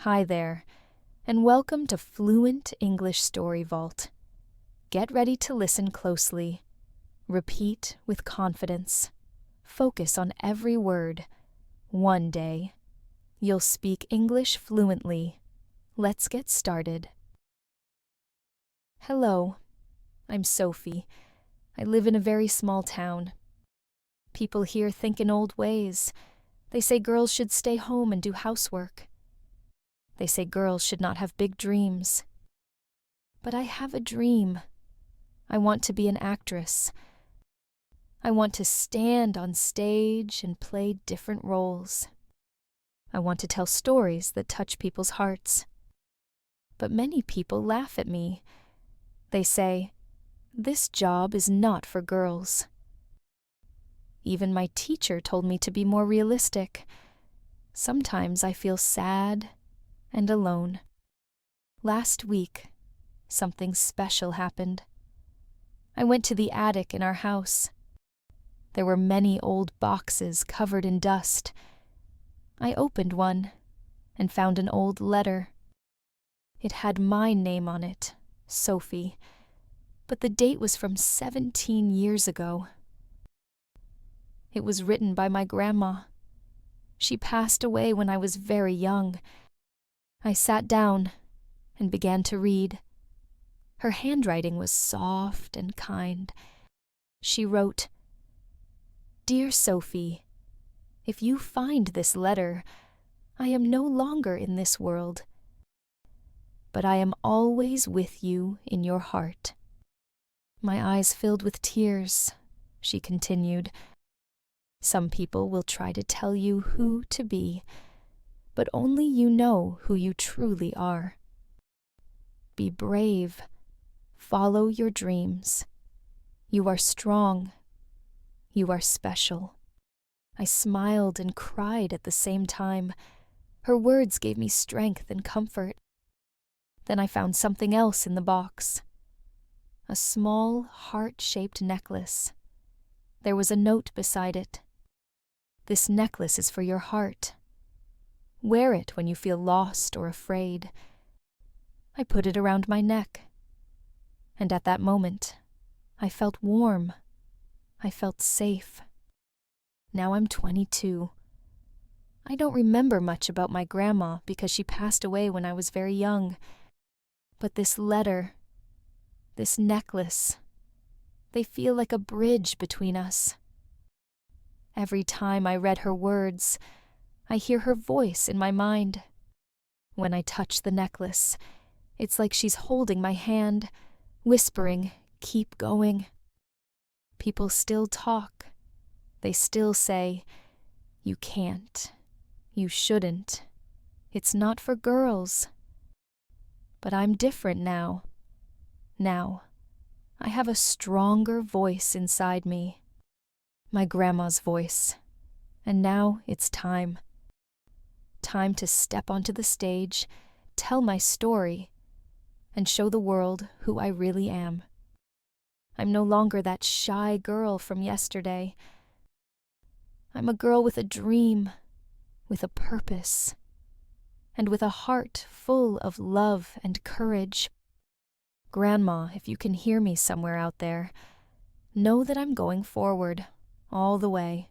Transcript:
Hi there, and welcome to Fluent English Story Vault. Get ready to listen closely. Repeat with confidence. Focus on every word. One day, you'll speak English fluently. Let's get started. Hello, I'm Sophie. I live in a very small town. People here think in old ways. They say girls should stay home and do housework. They say girls should not have big dreams. But I have a dream. I want to be an actress. I want to stand on stage and play different roles. I want to tell stories that touch people's hearts. But many people laugh at me. They say, "This job is not for girls." Even my teacher told me to be more realistic. Sometimes I feel sad and alone. Last week, something special happened. I went to the attic in our house. There were many old boxes covered in dust. I opened one and found an old letter. It had my name on it, Sophie, but the date was from 17 years ago. It was written by my grandma. She passed away when I was very young. I sat down and began to read. Her handwriting was soft and kind. She wrote, "Dear Sophie, if you find this letter, I am no longer in this world, but I am always with you in your heart." My eyes filled with tears. She continued, "Some people will try to tell you who to be, but only you know who you truly are. Be brave. Follow your dreams. You are strong. You are special." I smiled and cried at the same time. Her words gave me strength and comfort. Then I found something else in the box. A small, heart-shaped necklace. There was a note beside it. "This necklace is for your heart. Wear it when you feel lost or afraid." I put it around my neck. And at that moment, I felt warm. I felt safe. Now I'm 22. I don't remember much about my grandma because she passed away when I was very young. But this letter, this necklace, they feel like a bridge between us. Every time I read her words, I hear her voice in my mind. When I touch the necklace, it's like she's holding my hand, whispering, "Keep going." People still talk. They still say, "You can't. You shouldn't. It's not for girls." But I'm different now. Now, I have a stronger voice inside me. My grandma's voice. And now it's time. Time to step onto the stage, tell my story, and show the world who I really am. I'm no longer that shy girl from yesterday. I'm a girl with a dream, with a purpose, and with a heart full of love and courage. Grandma, if you can hear me somewhere out there, know that I'm going forward, all the way.